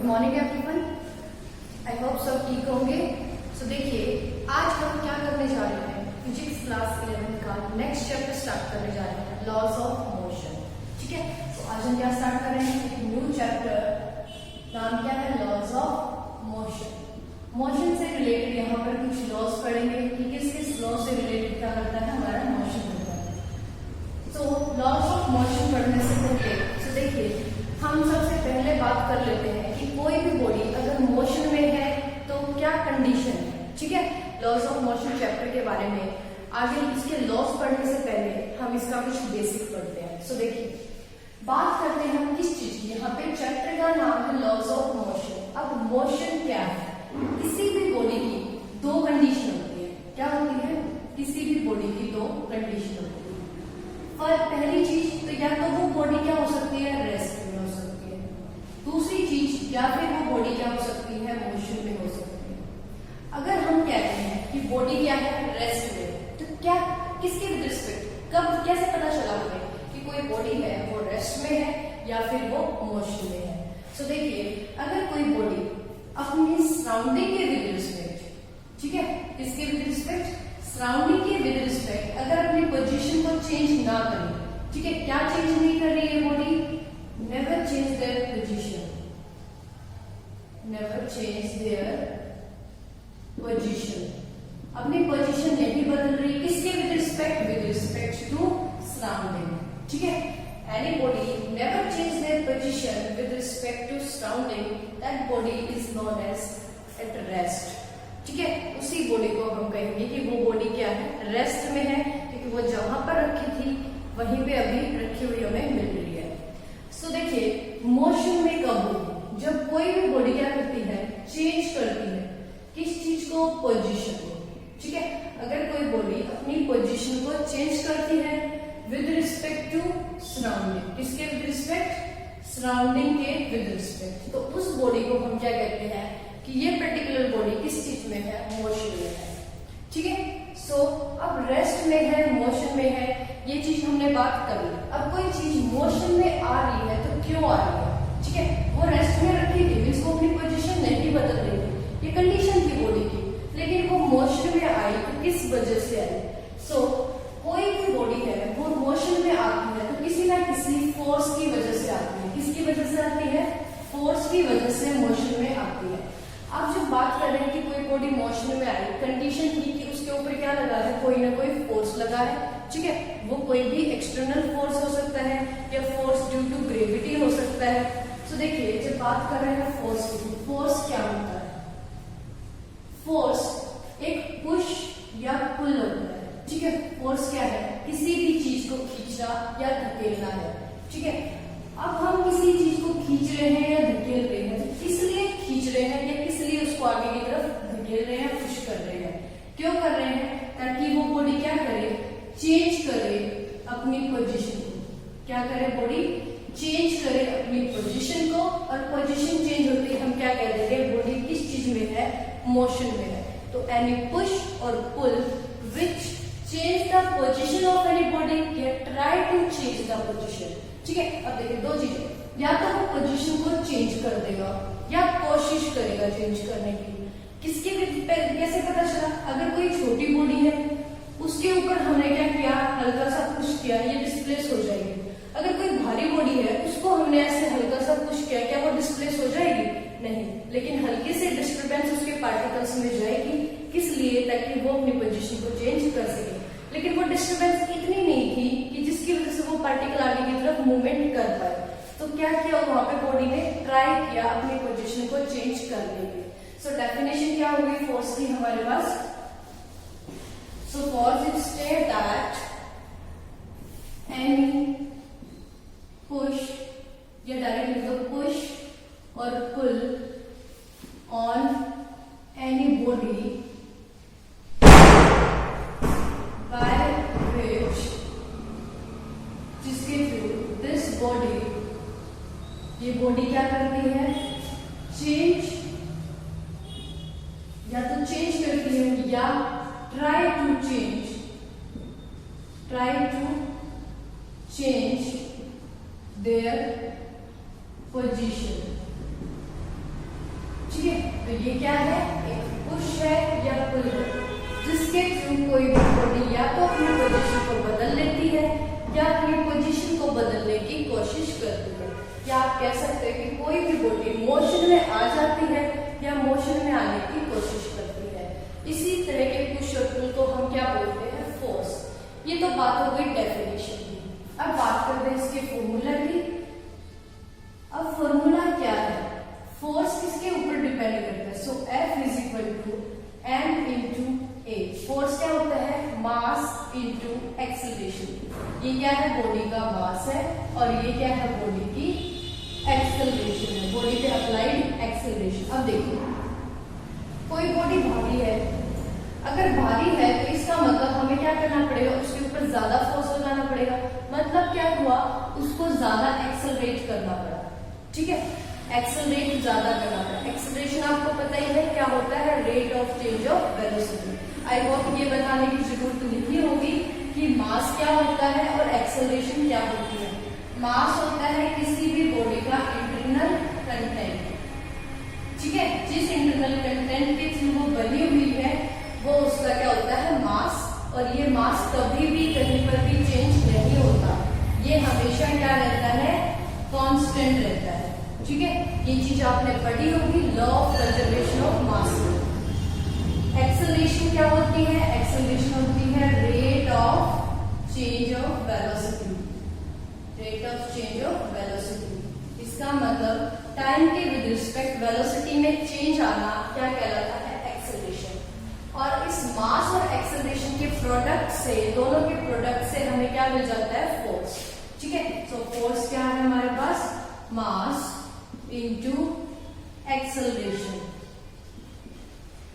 Morning everyone, I hope सब ठीक होंगे। सो देखिए, आज हम क्या करने जा रहे हैं, फिजिक्स क्लास 11 का नेक्स्ट चैप्टर स्टार्ट करने जा रहे हैं, लॉज ऑफ मोशन। ठीक है, तो आज हम क्या स्टार्ट कर रहे हैं, एक न्यू चैप्टर, नाम क्या है, लॉज ऑफ मोशन। मोशन से रिलेटेड यहाँ पर कुछ लॉज पढ़ेंगे कि किस किस लॉ से रिलेटेड क्या करता है, हमारा मोशन होता है। तो लॉज ऑफ मोशन पढ़ने से पहले तो देखिए, हम सबसे पहले बात कर लेते हैं कि कोई भी बॉडी अगर मोशन में है तो क्या कंडीशन है। ठीक है, लॉज ऑफ मोशन चैप्टर के बारे में आगे इसके लॉज पढ़ने से पहले हम इसका कुछ बेसिक पढ़ते हैं। सो देखिए, बात करते हैं हम किस चीज की, यहाँ पे चैप्टर का नाम है लॉज ऑफ मोशन। अब मोशन क्या है, किसी भी बॉडी की दो कंडीशन होती है। क्या होती है, किसी भी बॉडी की दो कंडीशन होती है। पहली चीज तो या तो वो बॉडी क्या हो सकती है, रेस्ट में हो सकती है। दूसरी चीज या फिर वो बॉडी क्या हो सकती है, मोशन में हो सकती है। अगर हम कहते हैं कि बॉडी क्या है, रेस्ट में, तो क्या किसके विद रिस्पेक्ट, कब कैसे पता चला हमें कि कोई बॉडी है वो रेस्ट में है या फिर वो मोशन में है। सो देखिए, अगर कोई बॉडी अपनी सराउंडिंग के विद रिस्पेक्ट, ठीक है, किसके विद रिस्पेक्ट, सराउंडिंग के विद रिस्पेक्ट अगर अपनी पोजीशन को चेंज ना करें, ठीक है, क्या चेंज नहीं कर रही है body, never change their position, never change their position, अपनी पोजीशन नहीं बदल रही, किसके with respect, with respect to surrounding. ठीक है, any body never change their position with respect to surrounding, that body is known as at rest. ठीक है, उसी बॉडी को हम कहेंगे कि वो बॉडी क्या है, रेस्ट में है, क्योंकि वो जहां पर रखी थी वहीं पे अभी रखी हुई हमें मिल रही है। सो देखिए, मोशन में कब होगी, जब कोई भी बॉडी क्या करती है, चेंज करती है, किस चीज को, पोजीशन को। ठीक है, अगर कोई बॉडी अपनी पोजीशन को चेंज करती है विद रिस्पेक्ट टू सराउंडिंग, किसके विद रिस्पेक्ट, सराउंडिंग के विद रिस्पेक्ट, तो उस बॉडी को हम क्या कहते हैं कि ये पर्टिकुलर बॉडी किस चीज में है, मोशन में है। ठीक है, सो अब रेस्ट में है, मोशन में है, ये चीज हमने बात कर ली। अब कोई चीज मोशन में आ रही है तो क्यों आ रही है, ठीक है, वो रेस्ट में रखी थी, इसको अपनी पोजीशन नहीं बदल रही थी, ये कंडीशन थी बॉडी की, लेकिन वो मोशन में आई तो किस वजह से आई। सो कोई भी बॉडी है वो मोशन में आती है तो किसी ना किसी फोर्स की वजह से आती है। किसकी वजह से आती है, फोर्स की वजह से मोशन में आती है। आप जब बात कर रहे हैं कि कोई बॉडी मोशन में आई, कंडीशन थी कि उसके ऊपर क्या लगा है, कोई ना कोई फोर्स लगा है। ठीक है, वो कोई भी एक्सटर्नल फोर्स हो सकता है या फोर्स ड्यू टू ग्रेविटी हो सकता है। तो देखिए, जब बात कर रहे हैं फोर्स की, फोर्स क्या होता है, फोर्स एक पुश या पुल होता है। ठीक है, फोर्स क्या है, किसी भी चीज को खींचना या धकेलना है। ठीक है, अब हम किसी चीज को खींच रहे हैं या धकेल रहे हैं, तो किस लिए खींच रहे हैं या किस लिए उसको आगे की तरफ धकेल रहे हैं, पुश कर रहे हैं, क्यों कर रहे हैं, ताकि वो बॉडी क्या करे, चेंज करे अपनी पोजीशन को। क्या करे, बॉडी चेंज करे अपनी पोजीशन को, और पोजीशन चेंज होती है हम क्या कह देंगे, बॉडी किस चीज में है, मोशन में है। तो एनी पुश और pull which change the position of any body या try to change the position. ठीक है, अब देखिए दो चीजें, या तो वो पोजीशन को चेंज कर देगा या कोशिश करेगा चेंज करने की। किसके कैसे पता चला, अगर कोई छोटी बॉडी है उसके ऊपर हमने क्या किया, हल्का सा पुश किया, ये डिस्प्लेस हो जाएगी। अगर कोई भारी बॉडी है उसको हमने ऐसे हल्का सा पुश किया, क्या वो डिस्प्लेस हो जाएगी, नहीं, लेकिन हल्के से डिस्टर्बेंस उसके पार्टिकल्स में जाएगी। किस लिए, ताकि वो अपनी पोजीशन को चेंज कर सके। लेकिन वो डिस्टर्बेंस इतनी नहीं थी कि जिसकी वजह से वो पार्टिकल आगे की तरफ मूवमेंट कर पाए। तो क्या किया, वहां पे बॉडी ने ट्राई किया अपनी पोजीशन को चेंज करने के। सो डेफिनेशन क्या होगी फोर्स की हमारे पास, so force is state that any push, या डायरेक्ट लिख दो, पुश और pull on any body by which, जिसके थ्रू दिस बॉडी, ये बॉडी क्या करती है, चेंज, या तो चेंज करती है या try to change, try to change their position. ठीक है, तो ये क्या है, एक पुश है या पुल है, जिसके थ्रू कोई भी बॉडी या तो अपनी पोजीशन को बदल लेती है या अपनी पोजीशन को बदलने की कोशिश करती है। या आप कह सकते हैं कि कोई भी बॉडी मोशन में आ जाती है या मोशन में आने की कोशिश करती है। इसी तरह के पुश और पुल को हम क्या बोलते हैं, फोर्स। ये तो बात हो गई डेफिनेशन की। अब बात करते हैं इसके फॉर्मूला की। अब फॉर्मूला क्या है, फोर्स किसके ऊपर डिपेंड करता है, so F is equal to m into a. Force क्या होता है, मास इंटू एक्सेलरेशन। ये क्या है, बॉडी का मास है और ये क्या है, बॉडी की एक्सेलरेशन है, बॉडी पे अप्लाइड एक्सेलरेशन। अब देखिए कोई बॉडी भारी है, अगर भारी है तो इसका मतलब हमें क्या करना पड़ेगा, उसके ऊपर ज्यादा फोर्स लगाना पड़ेगा। मतलब क्या हुआ, उसको ज्यादा एक्सेलरेट करना पड़ा, ठीक है, एक्सेलरेट ज्यादा करना पड़ा। एक्सेलरेशन आपको पता ही है क्या होता है, rate of change of velocity. I hope ये बताने की जरूरत नहीं होगी कि मास क्या होता है और एक्सेलरेशन क्या होती है। मास होता है किसी भी बॉडी का इंटरनल कंटेंट, ठीक है, जिस इंटरनल कंटेंट के थ्रू वो बनी हुई है वो उसका क्या होता है, मास। और ये मास कभी भी कहीं पर भी चेंज नहीं होता, ये हमेशा क्या रहता है, कांस्टेंट रहता है, ठीक है। ये चीज आपने पढ़ी होगी, law of conservation of mass. Acceleration क्या होती है, एक्सेलरेशन होती है rate of change of velocity, rate of change of velocity. इसका मतलब टाइम के विद रिस्पेक्ट वेलोसिटी में चेंज आना क्या कहलाता है, एक्सेलरेशन। और इस मास और एक्सेलरेशन के प्रोडक्ट से, दोनों के प्रोडक्ट से हमें क्या मिल जाता है, फोर्स, ठीक है। तो फोर्स क्या है हमारे पास, मास इंटू एक्सेलरेशन।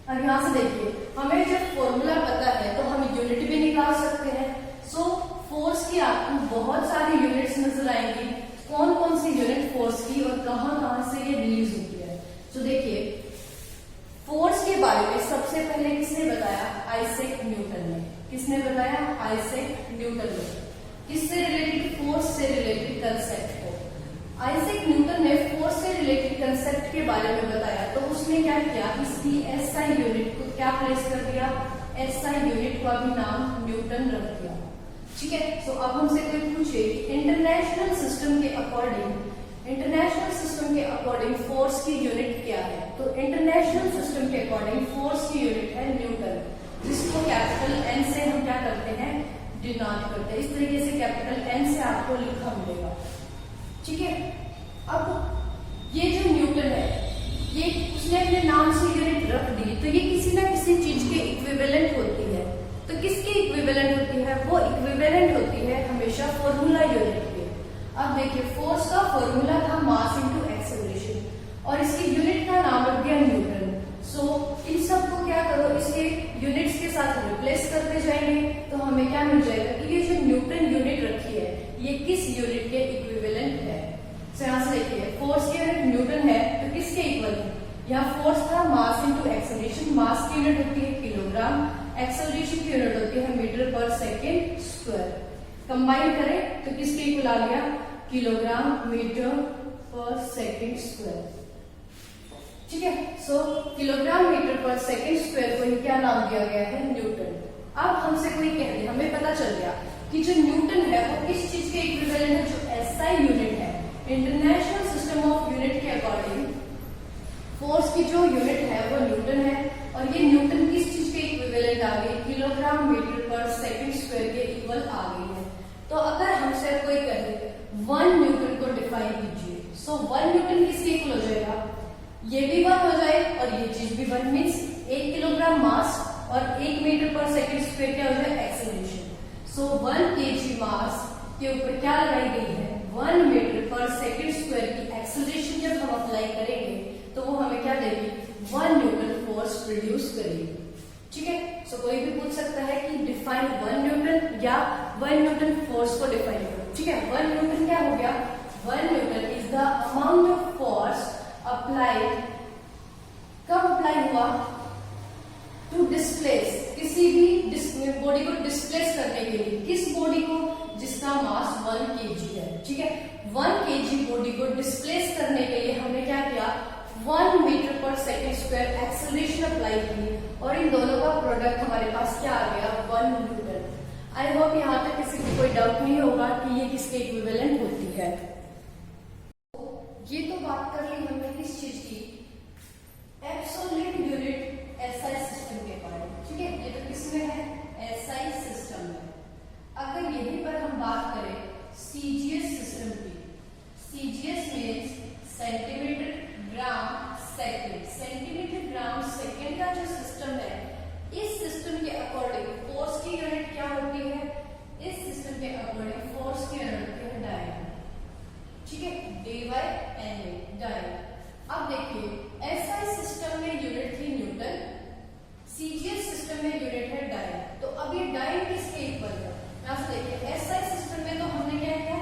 अब यहां से देखिए हमें जब फॉर्मूला पता है तो हम यूनिट भी निकाल सकते हैं। सो फोर्स की आपको बहुत सारी यूनिट्स नजर आएंगी, कौन कौन सी यूनिट फोर्स की और कहां कहां से ये रिलीज होती है। तो देखिए फोर्स के बारे में सबसे पहले किसने बताया, आइजैक न्यूटन ने। किसने बताया, आइजैक न्यूटन ने। किससे रिलेटेड, फोर्स से रिलेटेड कंसेप्ट को। आइजैक न्यूटन ने फोर्स से रिलेटेड कंसेप्ट के बारे में बताया तो उसने क्या किया, इसकी एसआई यूनिट को क्या प्लेस कर दिया, एसआई यूनिट का भी नाम न्यूटन रख दिया, ठीक है। तो अब हमसे कोई पूछे इंटरनेशनल सिस्टम के अकॉर्डिंग, इंटरनेशनल सिस्टम के अकॉर्डिंग फोर्स की यूनिट क्या है, तो इंटरनेशनल सिस्टम के अकॉर्डिंग फोर्स की यूनिट है न्यूटन, जिसको कैपिटल एन से हम क्या करते हैं, डिनोट करते हैं। इस तरीके से कैपिटल एन से आपको लिखा मिलेगा, ठीक है। अब ये जो न्यूटन है, ये उसने अपने नाम से यूनिट रख दी तो ये किसी ना किसी चीज के इक्विवेलेंट होती है। तो किसकी इक्विवेलेंट होती है, वो इक्विवेलेंट होती है हमेशा फॉर्मूला यूनिट के। अब देखिए फोर्स का फॉर्मूला था मास इनटू एक्सेलरेशन और इसकी यूनिट का नाम रख दिया न्यूटन। सो इन सबको क्या करो, इसके यूनिट्स के साथ रिप्लेस करते जाएंगे तो हमें क्या मिल जाएगा कि ये जो न्यूटन यूनिट रखी है ये किस यूनिट के इक्विवेलेंट है। तो यहां से देखिए फोर्स की यूनिट न्यूटन है तो किसके इक्वल है, यहाँ फोर्स था मास इनटू एक्सेलरेशन। मास की यूनिट होती है किलोग्राम, एक्सेलरेशन की यूनिट होती है मीटर पर सेकेंड स्क्वायर। कंबाइन करें तो किसके इक्वल आ गया, किलोग्राम मीटर पर सेकेंड स्क्वायर, ठीक है। सो किलोग्राम मीटर पर सेकेंड स्क्वायर को ही क्या नाम दिया गया है, न्यूटन। अब हमसे कोई कह दे, हमें पता चल गया कि जो न्यूटन है वो किस चीज के इक्विवेलेंट है, जो एसआई यूनिट है, इंटरनेशनल सिस्टम ऑफ यूनिट के अकॉर्डिंग फोर्स की जो यूनिट है वो न्यूटन है। और ये न्यूटन किस चीज के इक्विवेलेंट आ गई, किलोग्राम मीटर पर सेकेंड स्क्वायर के इक्वल आ गई है। तो अगर हमसे कोई कहे 1 न्यूटन को डिफाइन कीजिए, सो 1 न्यूटन किसके इक्वल हो जाएगा, ये भी 1 हो जाए और ये चीज भी 1, मीन्स 1 किलोग्राम मास और 1 मीटर पर सेकेंड स्क्वायर क्या हो जाए, एक्सेलरेशन। सो 1 kg मास के ऊपर क्या लगाई गई है, 1 मीटर पर सेकेंड स्क्वायर की एक्सेलरेशन जब हम अप्लाई करेंगे तो वो हमें क्या देगी, 1 न्यूटन फोर्स प्रोड्यूस करेगी, ठीक है। सो कोई भी पूछ सकता है कि डिफाइन 1 न्यूटन या 1 न्यूटन फोर्स को डिफाइन करो, ठीक है। 1 न्यूटन क्या हो गया, 1 Newton is the amount of force applied, कब अप्लाई हुआ, टू डिस्प्लेस, किसी भी बॉडी को डिस्प्लेस करने के लिए, किस बॉडी को, जिसका मास 1 kg है, ठीक है। 1 kg बॉडी को डिस्प्लेस करने के लिए हमने क्या किया, 1 मीटर पर सेकेंड स्क्वायर एक्सेलरेशन अप्लाई की और इन दोनों का प्रोडक्ट हमारे पास क्या आ गया 1 न्यूटन। आई होप यहाँ तक किसी को कोई डाउट नहीं होगा कि ये किसके इक्विवेलेंट होती है। ये तो बात कर ली हमने किस चीज की, एब्सोल्यूट यूनिट एसआई सिस्टम के बारे में, ठीक है। ये तो किसमें है, एसआई सिस्टम में। अगर यहीं पर हम बात करें सीजीएस सिस्टम की, CGS means centimetre gram second. Centimetre gram second का जो सिस्टम है, इस सिस्टम के अकॉर्डिंग फोर्स की यूनिट क्या होती है, इस सिस्टम के अकॉर्डिंग फोर्स की यूनिट होती है डायन, ठीक है, dy/NA डायन। अब देखिए एसआई सिस्टम में यूनिट थी न्यूटन, सीजीएस सिस्टम में यूनिट है डायन। तो अब ये डायन किसके इक्वल है, यहां से देखिए एसआई सिस्टम में तो हमने क्या किया,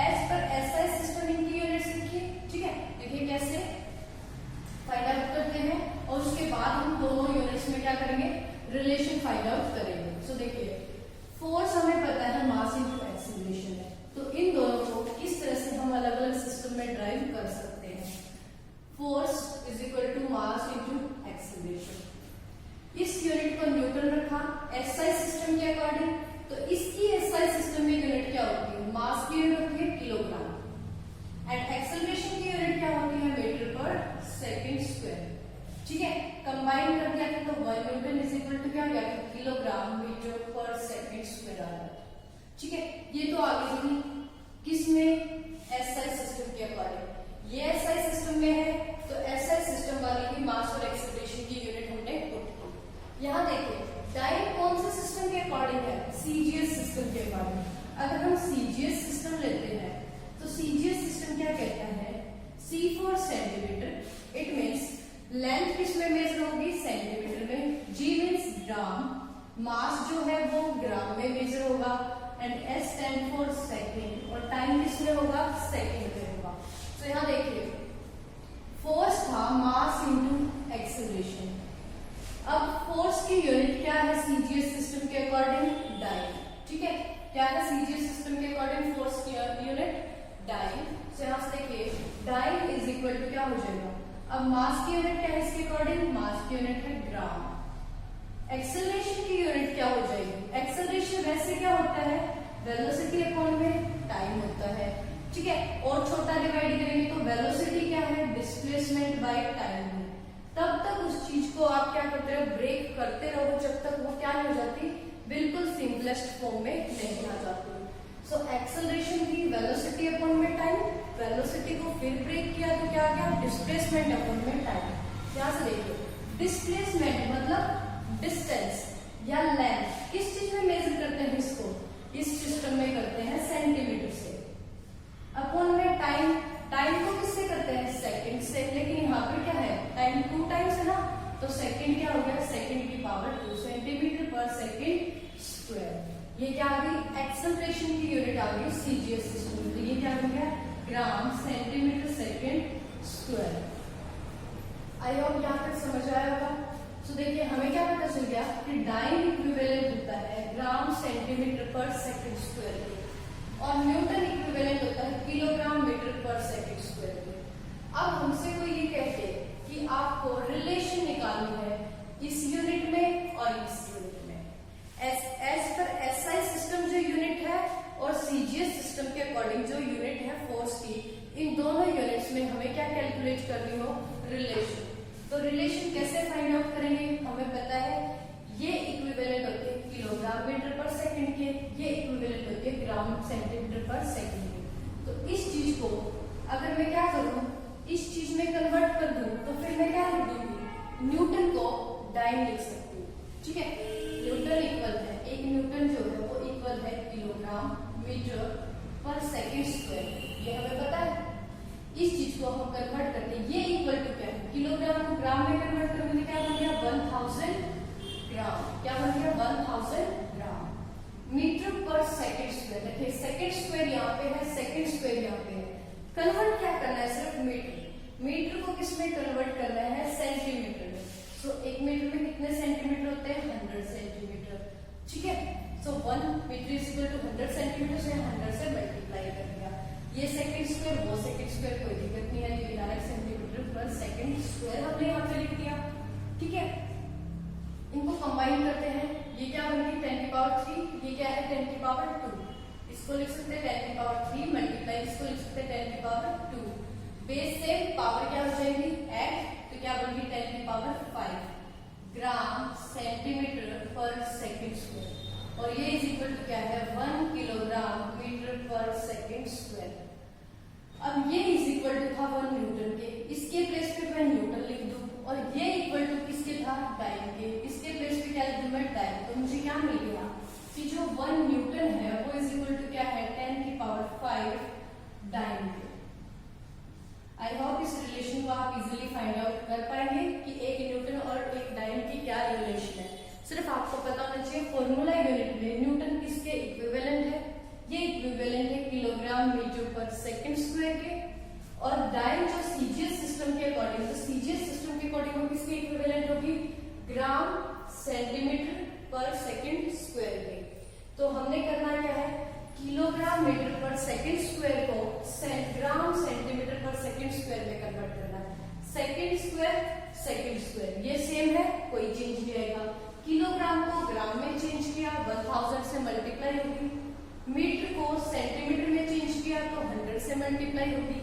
एज पर एसआई सिस्टम इनकी यूनिट्स लिखी, ठीक है। देखिए कैसे फाइंड आउट करते हैं और उसके बाद हम दोनों यूनिट्स में क्या करेंगे, रिलेशन फाइंड आउट करेंगे। सो देखिए फोर्स हमें पता है मास इनटू एक्सीलरेशन है, तो इन दोनों को किस तरह से हम अलग अलग सिस्टम में ड्राइव कर सकते हैं। Force is equal to mass into acceleration. इस यूनिट को न्यूटन रखा एसआई सिस्टम के अकॉर्डिंग, तो इसकी एसआई सिस्टम में यूनिट क्या होती है, मास की यूनिट होती है किलोग्राम, एंड एक्सेलरेशन की यूनिट क्या होती है, मीटर पर सेकेंड स्क्वायर, ठीक है। कंबाइन कर दिया तो 1 न्यूटन इज इक्वल टू क्या हो गया, किलोग्राम मीटर पर सेकेंड स्क्वायर आ गया, ठीक है। ये तो आगे थी किसमें, एसआई सिस्टम के अकॉर्डिंग। ये एसआई सिस्टम में है तो एसआई सिस्टम वाले की मास और एक्सेलरेशन की यूनिट हमने पुट की। यहाँ देखिए डायन कौन से सिस्टम के अकॉर्डिंग है, सीजीएस सिस्टम के अकॉर्डिंग। अगर हम सीजीएस सिस्टम लेते हैं तो सीजीएस सिस्टम क्या कहता है, C for centimetre, it means length किसमें मेजर होगी, सेंटीमीटर में, जी मीन्स ग्राम, मास जो है वो ग्राम में मेजर होगा, and S stand for second, और टाइम किसमें होगा, सेकेंड में होगा। तो यहाँ देखिए फोर्स था मास इनटू एक्सेलरेशन। अब फोर्स की यूनिट क्या है सीजीएस सिस्टम के अकॉर्डिंग, डाइन, ठीक है। क्या है सीजीएस सिस्टम के अकॉर्डिंग फोर्स की यूनिट, डाइन। तो यहाँ से देखिए डाइन इज इक्वल टू क्या हो जाएगा, अब मास की यूनिट क्या है इसके अकॉर्डिंग, मास की यूनिट है ग्राम। एक्सेलरेशन की यूनिट क्या हो जाएगी, एक्सेलरेशन वैसे क्या होता है, वेलोसिटी अपॉन में टाइम होता है, ठीक है। और छोटा डिवाइड करेंगे तो वेलोसिटी क्या है, डिस्प्लेसमेंट बाय टाइम है। तब तक उस चीज को आप क्या करते रहो, ब्रेक करते रहो जब तक वो क्या नहीं हो जाती, बिल्कुल सिंपलेस्ट फॉर्म में नहीं आ जाती। सो एक्सेलरेशन की वेलोसिटी अपॉन में टाइम, वेलोसिटी को फिर ब्रेक किया तो क्या आ गया, डिस्प्लेसमेंट अपॉन में टाइम। यहां से देखिए डिस्प्लेसमेंट मतलब डिस्टेंस या लेंथ, किस चीज में मेजर करते हैं इसको, इस सिस्टम में करते हैं सेंटीमीटर से, अपॉन में टाइम, टाइम को किससे करते हैं, सेकंड से, लेकिन यहाँ पर क्या है, टाइम 2 टाइम्स है ना, तो सेकंड क्या हो गया, सेकंड की पावर 2 सेंटीमीटर पर सेकंड स्क्वायर। ये क्या आ गई, एक्सेलरेशन की यूनिट आ गई सीजीएस सिस्टम, तो ये क्या हो गया, gram centimetre second square. I hope यहाँ तक समझ आया होगा। तो देखिए हमें क्या पता चल गया कि डाइन इक्विवेलेंट होता है ग्राम सेंटीमीटर पर सेकंड स्क्वायर के, और न्यूटन इक्विवेलेंट होता है किलोग्राम मीटर पर सेकंड स्क्वायर के। अब हमसे कोई ये कहते कि आपको रिलेशन निकालनी है इस यूनिट में और इस यूनिट में, एज पर एसआई सिस्टम जो यूनिट है और सीजीएस सिस्टम के अकॉर्डिंग जो यूनिट है फोर्स की, इन दोनों यूनिट्स में हमें क्या कैलकुलेट करनी हो, रिलेशन। तो रिलेशन कैसे फाइंड आउट करेंगे, हमें पता है ये इक्विवेलेंट होते हैं किलोग्राम मीटर पर सेकंड के, ये इक्विवेलेंट होते हैं ग्राम सेंटीमीटर पर सेकंड के। तो इस चीज को अगर मैं क्या करूं, इस चीज में कन्वर्ट कर दूं तो फिर मैं क्या लिख दूंगी, न्यूटन को डाइन लिख सकती हूँ, ठीक है। न्यूटन इक्वल है, एक न्यूटन जो है वो इक्वल है किलोग्राम मीटर पर सेकंड स्क्वायर, ये हमें पता है। इस चीज को हम कन्वर्ट करते हैं, ये इक्वल टू क्या है, किलोग्राम को ग्राम में कन्वर्ट करेंगे क्या बन गया, 1000 ग्राम, क्या बन गया 1000 ग्राम मीटर पर सेकंड स्क्वायर। देखिए सेकंड स्क्वायर यहाँ पे है, सेकंड स्क्वायर यहाँ पे है, कन्वर्ट क्या करना है, सिर्फ मीटर, मीटर को किस में कन्वर्ट करना है, सेंटीमीटर में। सो एक मीटर में कितने सेंटीमीटर होते हैं, 100 सेंटीमीटर, ठीक है। So 1 metre is equal to 100 centimetre से 100 से मल्टीप्लाई कर दिया, ये सेकंड स्क्वायर वो सेकंड स्क्वायर, कोई दिक्कत नहीं है, ये डायरेक्ट सेंटीमीटर पर सेकंड सेकंड स्क्वायर हमने यहाँ पे लिख दिया। ठीक है, इनको कंबाइन करते हैं, ये क्या बन गई 10 की पावर 3, ये क्या है 10 की पावर 2, इसको लिख सकते हैं 10 की पावर 3 मल्टीप्लाई इसको लिख सकते हैं 10 की पावर 2। बेस से पावर क्या हो जाएगी ऐड, तो क्या बन गई 10 की पावर 5 ग्राम सेंटीमीटर पर सेकंड स्क्वायर, और ये इज इक्वल टू क्या है 1 किलोग्राम मीटर पर सेकंड स्क्वायर। अब ये इज इक्वल टू था 1 न्यूटन के, इसके प्लेस पे मैं न्यूटन लिख दूं, और ये इक्वल टू किसके था टाइम के, इसके प्लेस पे क्या लिख दूं मैं टाइम, तो मुझे क्या मिल गया कि जो 1 न्यूटन है वो इज इक्वल टू क्या है 10 की पावर 5 डाइन के। आई होप इस रिलेशन को आप इजीली फाइंड आउट कर पाएंगे कि एक न्यूटन और एक डाइन की क्या रिलेशन है। सिर्फ आपको पता होना चाहिए फॉर्मूला यूनिट में न्यूटन किसके इक्विवेलेंट है, ये इक्विवेलेंट है किलोग्राम मीटर पर सेकंड स्क्वायर के, और डाइन जो सीजीएस सिस्टम के अकॉर्डिंग, तो सीजीएस सिस्टम के अकॉर्डिंग वो किसके इक्विवेलेंट होगी ग्राम सेंटीमीटर पर सेकंड स्क्वायर के। तो हमने करना क्या है किलोग्राम मीटर पर सेकंड स्क्वायर को ग्राम सेंटीमीटर पर सेकंड स्क्वायर में कन्वर्ट करना है। सेकंड स्क्वायर ये सेम है, कोई चेंज नहीं आएगा। किलोग्राम को ग्राम में चेंज किया 1000 से मल्टीप्लाई होगी, मीटर को सेंटीमीटर में चेंज किया तो 100 से मल्टीप्लाई होगी,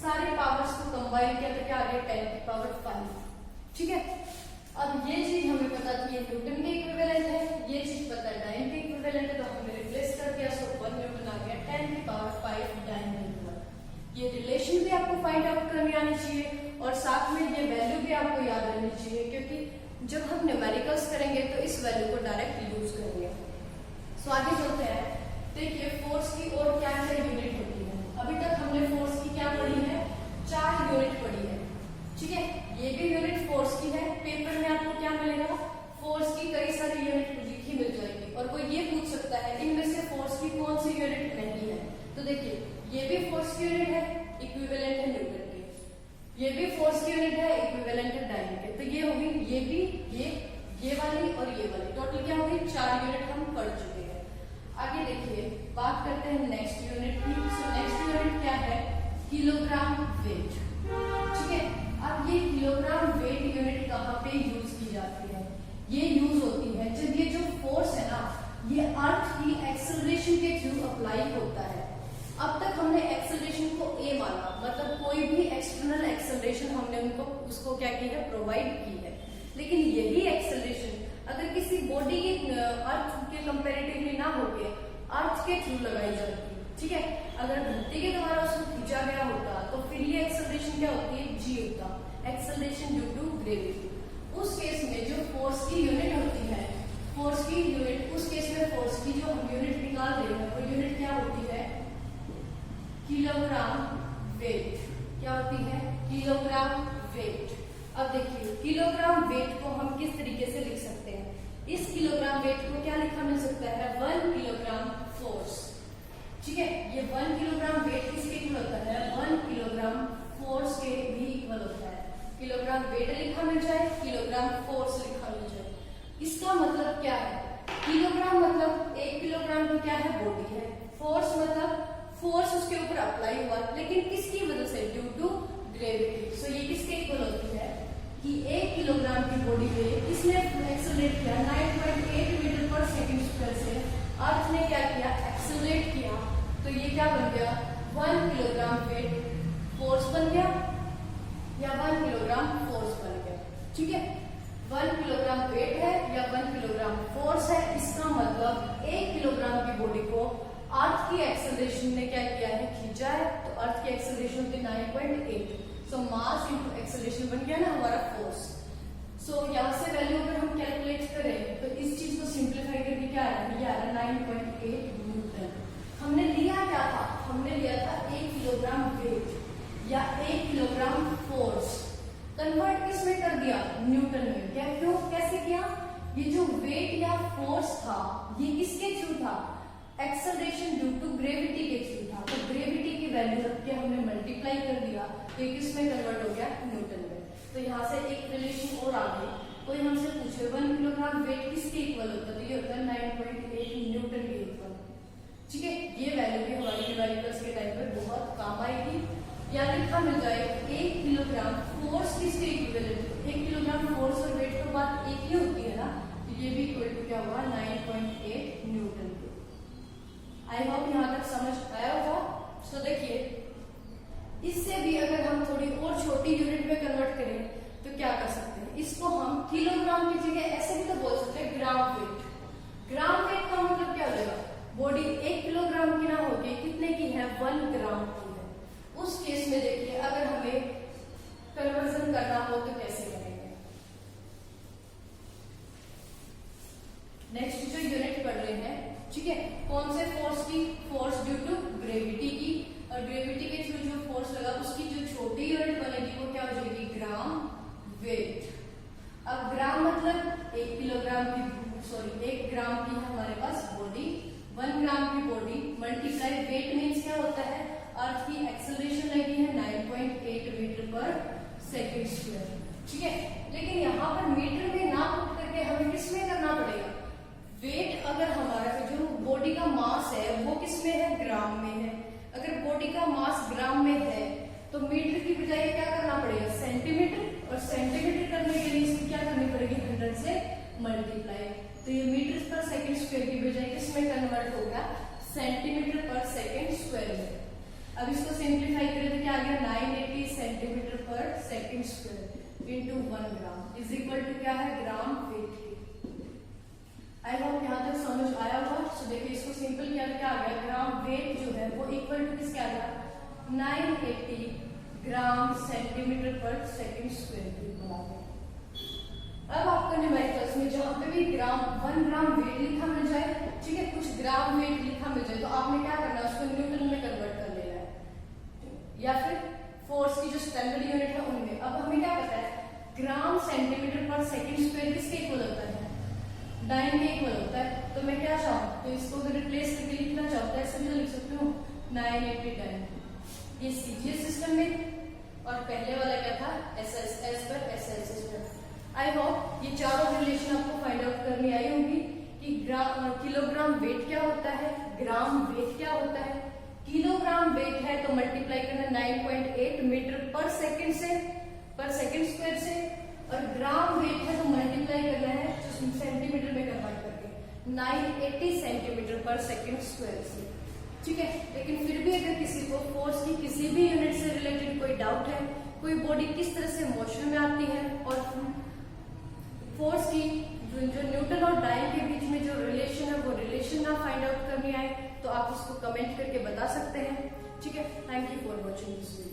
सारे पावर्स को कंबाइन किया तो क्या आ गया 10 की पावर 5। ठीक है, अब ये चीज हमें पता थी ये न्यूटन के इक्विवेलेंट है, ये चीज पता है डाइन के इक्विवेलेंट है, तो हमने रिप्लेस कर दिया, सो 1 न्यूटन आ गया 10 की पावर 5 डाइन न्यूटन। ये रिलेशन भी आपको फाइंड आउट करनी आनी चाहिए, और साथ में ये वैल्यू भी आपको याद रहनी चाहिए, क्योंकि जब हम न्यूमेरिकल्स करेंगे तो इस वैल्यू को डायरेक्ट यूज करेंगे। सो आगे चलते हैं, देखिए फोर्स की और क्या क्या यूनिट होती है। अभी तक हमने फोर्स की क्या पढ़ी है 4 यूनिट पढ़ी है। ठीक है, ये भी यूनिट फोर्स की है, पेपर में आपको क्या मिलेगा फोर्स की कई सारी यूनिट लिखी मिल जाएगी, और कोई ये पूछ सकता है इनमें से फोर्स की कौन सी यूनिट नहीं है, तो देखिए ये भी फोर्स की यूनिट है, इक्विवेलेंट है न्यूटन के, ये भी फोर्स की यूनिट है, इक्विवेलेंट है डाइन के, तो ये होगी ये भी ये वाली और ये वाली, टोटल क्या होगी 4 यूनिट हम पढ़ चुके हैं। आगे देखिए बात करते हैं नेक्स्ट यूनिट की। सो नेक्स्ट यूनिट क्या है किलोग्राम वेट। ठीक है, अब ये किलोग्राम वेट यूनिट कहाँ पे यूज की जाती है, ये यूज होती है जब ये जो फोर्स है ना ये अर्थ की एक्सेलरेशन के थ्रू अप्लाई होता है। अब तक हमने एक्सेलरेशन को ए माना, मतलब कोई भी एक्सटर्नल एक्सेलरेशन हमने उनको उसको क्या की है प्रोवाइड की है, लेकिन यही एक्सेलरेशन अगर किसी बॉडी के अर्थ के कंपैरेटिवली ना होके अर्थ के थ्रू लगाई जाती, ठीक है, अगर धरती के द्वारा उसको खींचा गया होता तो फिर ये एक्सेलरेशन क्या होती है जी होता, एक्सेलरेशन ड्यू टू ग्रेविटी। उस केस में जो फोर्स की यूनिट होती है, फोर्स की यूनिट, उस केस में फोर्स की जो हम यूनिट निकाल रहे हैं वो यूनिट क्या होती है किलोग्राम वेट। क्या होती है किलोग्राम वेट। अब देखिए किलोग्राम वेट को हम किस तरीके से लिख सकते हैं, इस किलोग्राम वेट को क्या लिखा मिल सकता है 1 किलोग्राम फोर्स। ठीक है, ये 1 किलोग्राम वेट किसके इक्वल होता है 1 किलोग्राम फोर्स के भी इक्वल होता है। किलोग्राम वेट लिखा मिल जाए, किलोग्राम फोर्स लिखा मिल जाए, इसका मतलब क्या है किलोग्राम मतलब 1 किलोग्राम की क्या है बॉडी है, फोर्स मतलब फोर्स उसके ऊपर अप्लाई हुआ, लेकिन किसकी वजह से ड्यू टू ग्रेविटी। सो ये किसके इक्वल होती है कि 1 किलोग्राम की बॉडी पे किसने एक्सेलरेट किया 9.8 मीटर पर सेकंड स्क्वायर से, अर्थ ने क्या किया एक्सेलरेट किया, तो ये क्या बन गया 1 किलोग्राम वेट फोर्स बन गया या 1 किलोग्राम फोर्स बन गया। ठीक है, 1 किलोग्राम वेट है या 1 किलोग्राम फोर्स है, इसका मतलब 1 किलोग्राम की बॉडी को अर्थ की एक्सेलरेशन ने क्या किया है खींचा है, तो अर्थ की एक्सेलरेशन होती 9.8, सो मास इनटू एक्सेलरेशन बन गया ना हमारा फोर्स। सो यहाँ से वैल्यू अगर हम कैलकुलेट करें तो इस चीज को सिंप्लीफाई करके क्या आ रहा है, ये आ रहा है 9.8 न्यूटन। हमने लिया क्या था, हमने लिया था 1 किलोग्राम वेट या 1 किलोग्राम फोर्स, कन्वर्ट किस में कर दिया न्यूटन में। क्या क्यों कैसे किया, ये जो वेट या फोर्स था ये किसके थ्रू था एक्सेलरेशन ड्यू टू ग्रेविटी के थ्रू था, तो ग्रेविटी की वैल्यू रख के हमने मल्टीप्लाई कर दिया तो ये किस में कन्वर्ट हो गया न्यूटन में। तो यहाँ से एक रिलेशन और आ गई, कोई हमसे पूछे 1 किलोग्राम वेट किसके इक्वल होता है, तो ये होता है 9.8 न्यूटन के इक्वल। ठीक है, ये वैल्यू भी हमारी न्यूमेरिकल्स के टाइम पे बहुत काम आएगी, या लिखा मिल जाए 1 किलोग्राम फोर्स किसके इक्विवेलेंट, 1 किलोग्राम फोर्स और वेट तो बात एक ही होती है ना, तो ये भी इक्वल टू क्या हुआ 9.8 न्यूटन। आई होप यहाँ तक समझ आया होगा। सो देखिए, इससे भी अगर हम थोड़ी और छोटी यूनिट में कन्वर्ट करें तो क्या कर सकते हैं, इसको हम किलोग्राम की जगह ऐसे भी तो बोल सकते हैं ग्राम वेट। ग्राम वेट का मतलब क्या हो जाएगा, बॉडी 1 किलोग्राम की ना होगी, कितने की है 1 ग्राम की है। उस केस में देखिए अगर हमें कन्वर्जन करना हो तो कैसे करेंगे। नेक्स्ट जो यूनिट पढ़ रहे हैं, ठीक है, कौन से फोर्स की, फोर्स ड्यू टू ग्रेविटी की, और ग्रेविटी के थ्रू जो फोर्स लगा उसकी जो छोटी यूनिट बनेगी वो क्या हो जाएगी ग्राम वेट। अब ग्राम मतलब 1 किलोग्राम की, सॉरी 1 ग्राम की है हमारे पास बॉडी, 1 ग्राम की बॉडी मल्टीप्लाई वेट मीन्स क्या होता है, अर्थ की एक्सेलरेशन लगी है 9.8 मीटर पर सेकेंड स्क्वायर, ठीक है। लेकिन यहाँ पर मीटर में ना पुट करके हमें किसमें करना पड़ेगा, वेट अगर हमारा जो बॉडी का मास है वो किसमें है, ग्राम में है। अगर बॉडी का मास ग्राम में है तो मीटर की बजाय क्या करना पड़ेगा सेंटीमीटर, और सेंटीमीटर करने के लिए इसकी क्या करनी पड़ेगी 100 से मल्टीप्लाई। तो ये मीटर पर सेकेंड स्क्वायर की बजाय किसमें कन्वर्ट हो गया सेंटीमीटर पर सेकेंड स्क्वायर में। अब इसको सिंप्लीफाई करें तो क्या आ गया 980 सेंटीमीटर पर second square into 1 gram is equal to क्या है ग्राम वेट की। आई होप यहाँ तक समझ आया होगा। सो देखिए इसको सिंपल किया क्या आ गया, ग्राम वेट जो है वो इक्वल टू किसके आ गया 980 ग्राम सेंटीमीटर पर सेकेंड स्क्वायर की बना गया। अब आपको न्यूमेरिकल्स में जहां पे भी ग्राम 1 ग्राम वेट लिखा मिल जाए, ठीक है, कुछ ग्राम वेट लिखा मिल जाए तो आपने क्या करना है उसको न्यूटन में कन्वर्ट कर लेना है या फिर फोर्स की जो स्टैंडर्ड यूनिट है उनमें। अब हमें क्या पता है ग्राम सेंटीमीटर पर सेकेंड स्क्वायर किसके इक्वल होता है 9 के इक्वल होता है। तो मैं क्या चाहूँ तो इसको अगर रिप्लेस करके लिखना चाहूँ तो ऐसे भी तो लिख सकती हूँ 980 10 ये सीजीएस सिस्टम में, और पहले वाला क्या था एस पर एसआई सिस्टम। आई होप ये चारों रिलेशन आपको फाइंड आउट करनी आई होगी कि किलोग्राम वेट क्या होता है, ग्राम वेट क्या होता है। किलोग्राम वेट है तो मल्टीप्लाई करना 9.8 मीटर पर सेकेंड से, पर सेकेंड स्क्वायर से, और ग्राम वेट है तो मल्टीप्लाई करना है सेंटीमीटर में कन्वर्ट करके 980 सेंटीमीटर पर सेकेंड स्क्वायर से, ठीक है। लेकिन फिर भी अगर किसी को फोर्स की किसी भी यूनिट से रिलेटेड कोई डाउट है, कोई बॉडी किस तरह से मोशन में आती है और फोर्स की जो न्यूटन और डायल के बीच में जो रिलेशन है वो रिलेशन ना फाइंड आउट करनी आए तो आप उसको कमेंट करके बता सकते हैं, ठीक है। Thank you for watching this video.